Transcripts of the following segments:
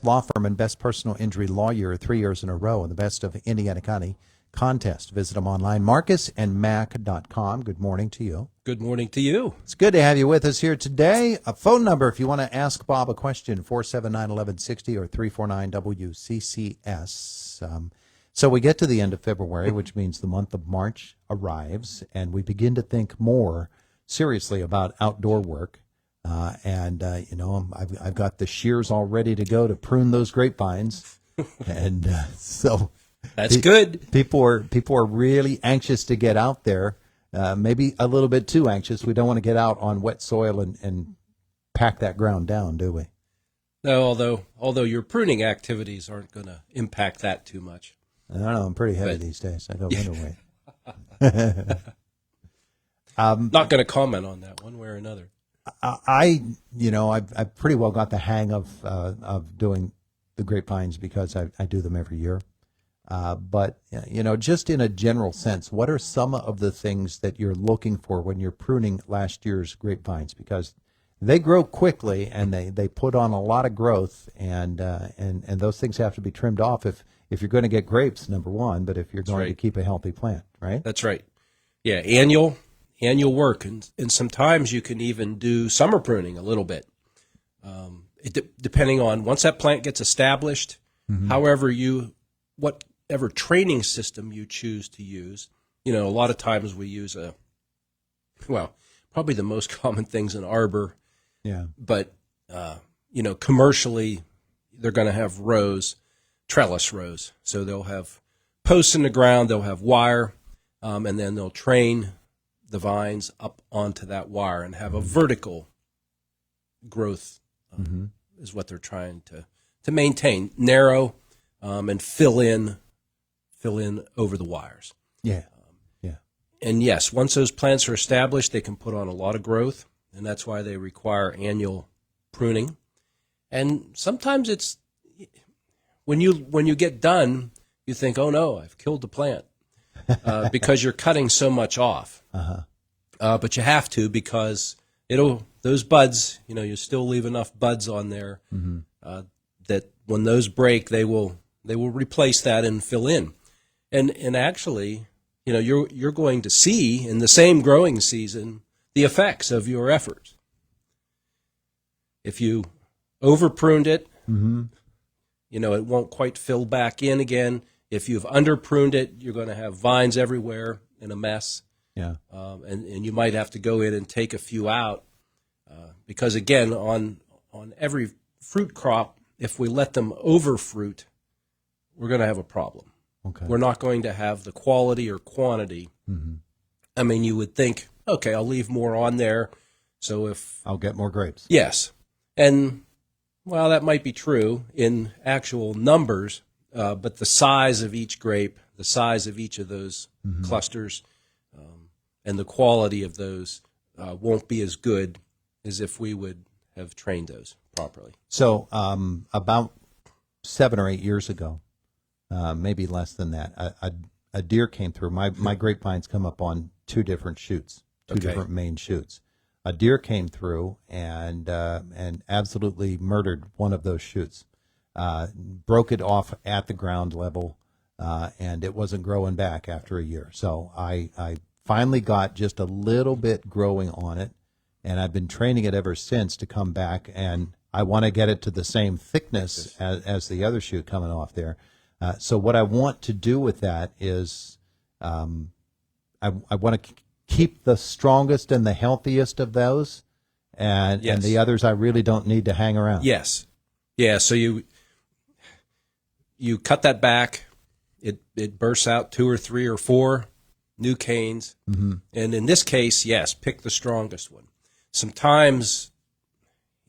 law firm and best personal injury lawyer 3 years in a row in the Best of Indiana County contest. Visit them online, marcusandmac.com. Good morning to you. Good morning to you. It's good to have you with us here today. A phone number if you want to ask Bob a question, 479-1160 or 349-WCCS. So we get to the end of February, which means the month of March arrives, and we begin to think more seriously about outdoor work. I've got the shears all ready to go to prune those grapevines, and so that's good. People are really anxious to get out there, maybe a little bit too anxious. We don't want to get out on wet soil and pack that ground down, do we? No, although your pruning activities aren't going to impact that too much. I don't know. I'm pretty heavy these days. I go winter weight. Not going to comment on that one way or another. I've pretty well got the hang of doing the grapevines because I do them every year. But just in a general sense, what are some of the things that you're looking for when you're pruning last year's grapevines? Because they grow quickly and they put on a lot of growth, and those things have to be trimmed off if you're going to get grapes, number one, but if you're going to keep a healthy plant, right? That's right. Yeah, annual work, and sometimes you can even do summer pruning a little bit, depending on once that plant gets established. Mm-hmm. Whatever training system you choose to use. A lot of times we use probably the most common thing's an arbor. Yeah. But commercially, they're going to have trellis rows. So they'll have posts in the ground, they'll have wire, and then they'll train the vines up onto that wire and have a vertical growth is what they're trying to maintain, narrow, and fill in over the wires. Yeah. And yes, once those plants are established, they can put on a lot of growth, and that's why they require annual pruning. And sometimes it's when you get done, you think, oh no, I've killed the plant, because you're cutting so much off. But you have to, because those buds, you still leave enough buds on there that when those break, they will replace that and fill in. And actually, you're going to see in the same growing season the effects of your efforts. If you over pruned it, it won't quite fill back in again. If you've under pruned it, you're going to have vines everywhere in a mess. Yeah. And you might have to go in and take a few out, because again, on every fruit crop, if we let them over fruit, we're going to have a problem. Okay. We're not going to have the quality or quantity. I mean, you would think, okay, I'll leave more on there, so if I'll get more grapes. Yes, and well, that might be true in actual numbers, but the size of each grape, the size of each of those clusters, and the quality of those won't be as good as if we would have trained those properly. So about 7 or 8 years ago, maybe less than that, a deer came through. My grapevines come up on two different shoots, two different main shoots. A deer came through and absolutely murdered one of those shoots, broke it off at the ground level, and it wasn't growing back after a year. So I finally got just a little bit growing on it, and I've been training it ever since to come back, and I want to get it to the same thickness as the other shoot coming off there. So what I want to do with that is I want to keep the strongest and the healthiest of those, and the others I really don't need to hang around. Yes. Yeah, so you cut that back, it bursts out 2 or 3 or 4 new canes, and in this case, yes, pick the strongest one. Sometimes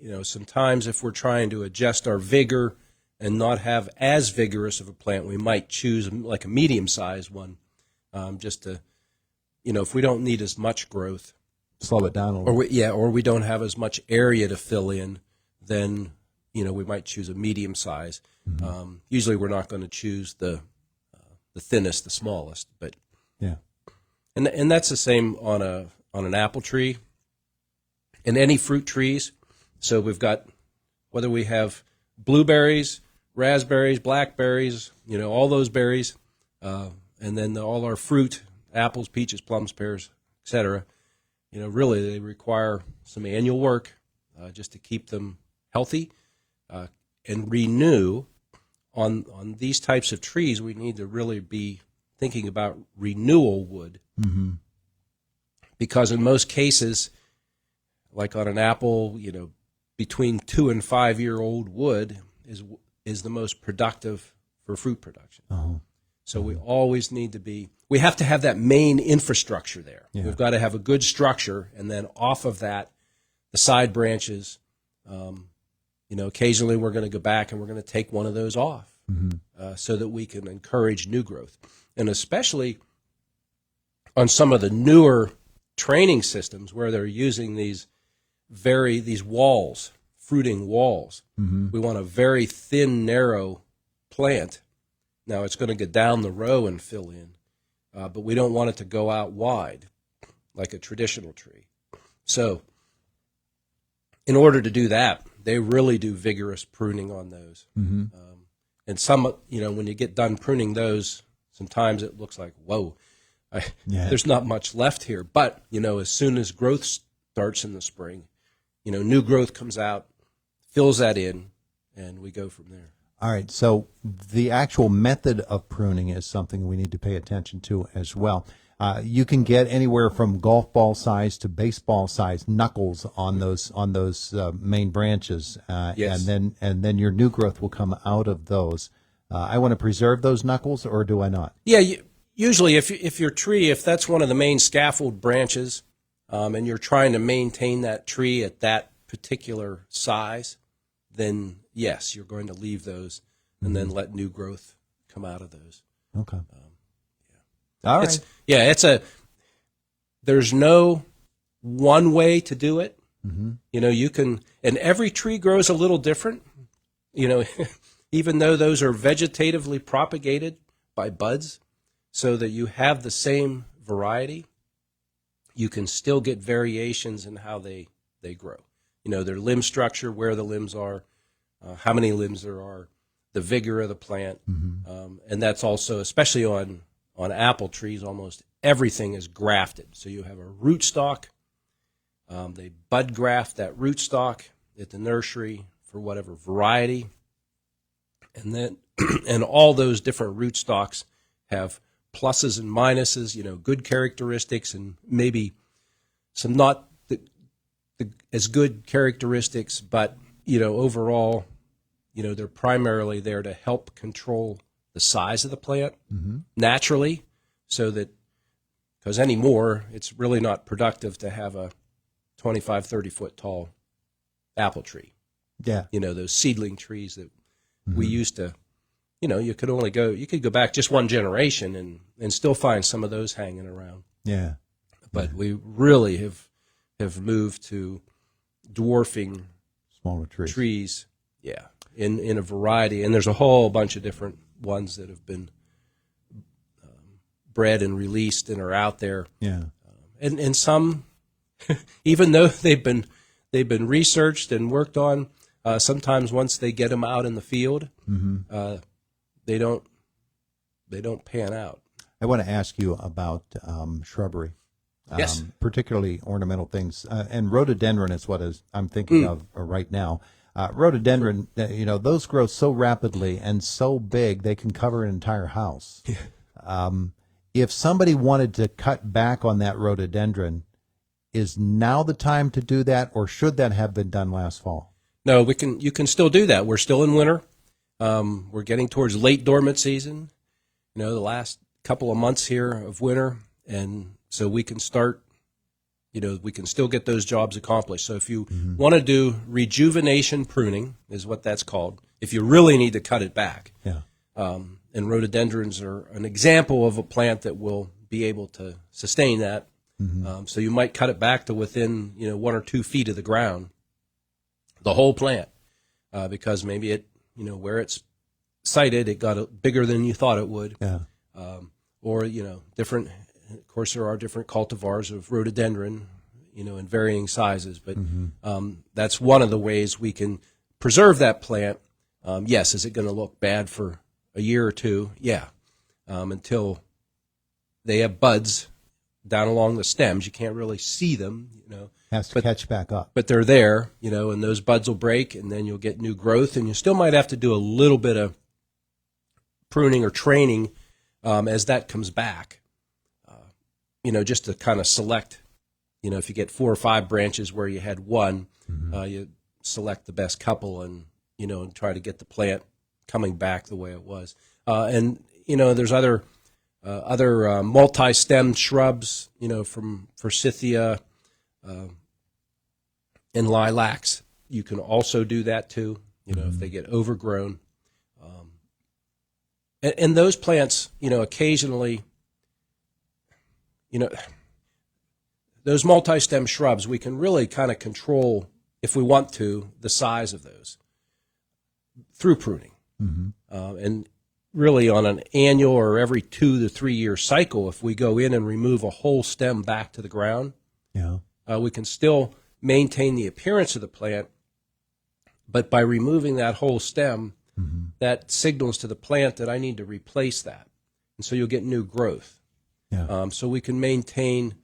if we're trying to adjust our vigor and not have as vigorous of a plant, we might choose like a medium-sized one, just to, if we don't need as much growth. Slow it down a little. Or we don't have as much area to fill in, then, we might choose a medium size. Usually we're not going to choose the thinnest, the smallest, but yeah. And that's the same on an apple tree and any fruit trees. So we've got, whether we have blueberries, raspberries, blackberries, all those berries, and then all our fruit, apples, peaches, plums, pears, etc. Really they require some annual work just to keep them healthy and renew. On these types of trees, we need to really be thinking about renewal wood, because in most cases, like on an apple, between 2 and 5 year old wood is the most productive for fruit production. So we always need to we have to have that main infrastructure there. Yeah. We've got to have a good structure, and then off of that, the side branches. Occasionally we're going to go back and we're going to take one of those off so that we can encourage new growth. And especially on some of the newer training systems where they're using these walls, fruiting walls. We want a very thin, narrow plant. Now it's going to go down the row and fill in, but we don't want it to go out wide like a traditional tree. So in order to do that, they really do vigorous pruning on those. And some, when you get done pruning those, sometimes it looks like, whoa, there's not much left here. But, as soon as growth starts in the spring, new growth comes out, fills that in, and we go from there. All right. So the actual method of pruning is something we need to pay attention to as well. You can get anywhere from golf ball size to baseball size knuckles on those main branches, yes. and then your new growth will come out of those. I want to preserve those knuckles, or do I not? Yeah, usually if your tree, if that's one of the main scaffold branches, and you're trying to maintain that tree at that particular size, then yes, you're going to leave those and then let new growth come out of those. Okay. All right. There's no one way to do it. You can, and every tree grows a little different, even though those are vegetatively propagated by buds, so that you have the same variety, you can still get variations in how they grow. Their limb structure, where the limbs are, how many limbs there are, the vigor of the plant, and that's also, especially on apple trees, almost everything is grafted. So you have a rootstock. They bud graft that rootstock at the nursery for whatever variety. And then, and all those different rootstocks have pluses and minuses, good characteristics and maybe some not as good characteristics, but, overall, they're primarily there to help control the size of the plant naturally, so that, because anymore it's really not productive to have a 25, 30-foot tall apple tree. Yeah. Those seedling trees that we used to, you could go back just one generation and still find some of those hanging around. Yeah. But we really have moved to dwarfing smaller trees. Yeah, in a variety, and there's a whole bunch of different ones that have been bred and released and are out there. Yeah, and some, even though they've been researched and worked on, sometimes once they get them out in the field, they don't pan out. I want to ask you about shrubbery. Yes. Particularly ornamental things. And rhododendron is what I'm thinking of right now. Rhododendron, those grow so rapidly and so big they can cover an entire house. If somebody wanted to cut back on that rhododendron, is now the time to do that, or should that have been done last fall? No, you can still do that. We're still in winter. We're getting towards late dormant season, the last couple of months here of winter, and so we can start, we can still get those jobs accomplished. So if you want to do rejuvenation pruning, is what that's called, if you really need to cut it back. Yeah. And rhododendrons are an example of a plant that will be able to sustain that. So you might cut it back to within, 1 or 2 feet of the ground, the whole plant, because maybe it, where it's sited, it got bigger than you thought it would. Yeah. Or, different. Of course, there are different cultivars of rhododendron, in varying sizes. But that's one of the ways we can preserve that plant Yes, is it going to look bad for a year or two? Yeah, until they have buds down along the stems. You can't really see them, Has to catch back up. but they're there, and those buds will break, and then you'll get new growth, and you still might have to do a little bit of pruning or training as that comes back, just to kind of select, if you get 4 or 5 branches where you had one, you select the best couple and try to get the plant coming back the way it was. And there's other multi-stemmed shrubs, from forsythia and lilacs. You can also do that too, if they get overgrown. And those plants, occasionally, those multi-stem shrubs, we can really kind of control, if we want to, the size of those through pruning. And really on an annual or every 2 to 3 year cycle, if we go in and remove a whole stem back to the ground, we can still maintain the appearance of the plant, but by removing that whole stem, that signals to the plant that I need to replace that. And so you'll get new growth. So we can maintain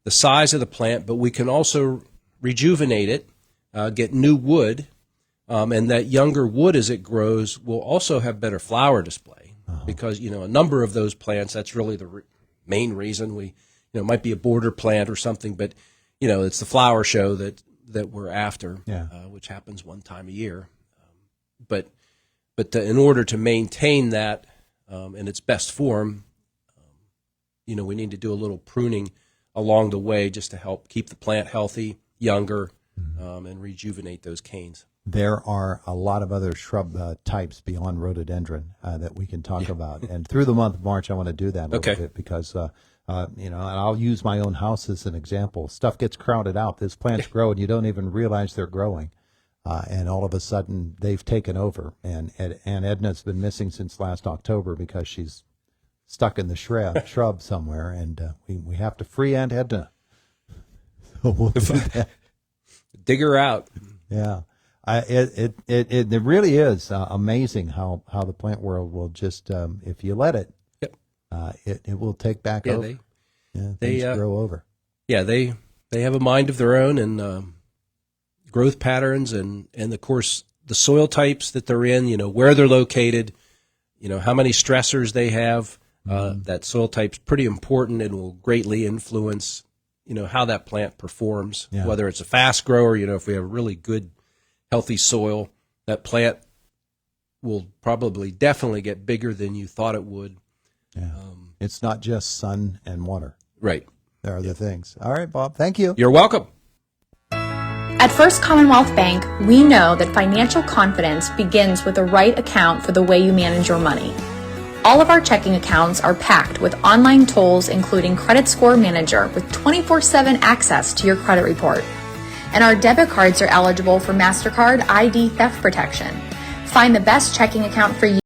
the size of the plant, but we can also rejuvenate it, get new wood, and that younger wood as it grows will also have better flower display because, a number of those plants, that's really the main reason we, it might be a border plant or something, but, it's the flower show that we're after, which happens one time a year. But in order to maintain that in its best form, we need to do a little pruning along the way just to help keep the plant healthy, younger, and rejuvenate those canes. There are a lot of other shrub types beyond rhododendron that we can talk about. And through the month of March, I want to do that a little bit because, and I'll use my own house as an example. Stuff gets crowded out. These plants grow, and you don't even realize they're growing. And all of a sudden, they've taken over. And Aunt Edna's been missing since last October because she's stuck in the shrub somewhere. And we have to free Aunt Edna. So we'll do that. Dig her out. Yeah. It really is amazing how the plant world will just, if you let it, it will take back over. Things grow over. Yeah, they have a mind of their own and growth patterns and of course the soil types that they're in, where they're located, how many stressors they have. That soil type's pretty important and will greatly influence, how that plant performs, whether it's a fast grower, if we have a really good healthy soil, that plant will probably definitely get bigger than you thought it would. It's not just sun and water. Right. There are other things. All right, Bob. Thank you. You're welcome. At First Commonwealth Bank, we know that financial confidence begins with the right account for the way you manage your money. All of our checking accounts are packed with online tools, including Credit Score Manager with 24/7 access to your credit report. And our debit cards are eligible for MasterCard ID theft protection. Find the best checking account for you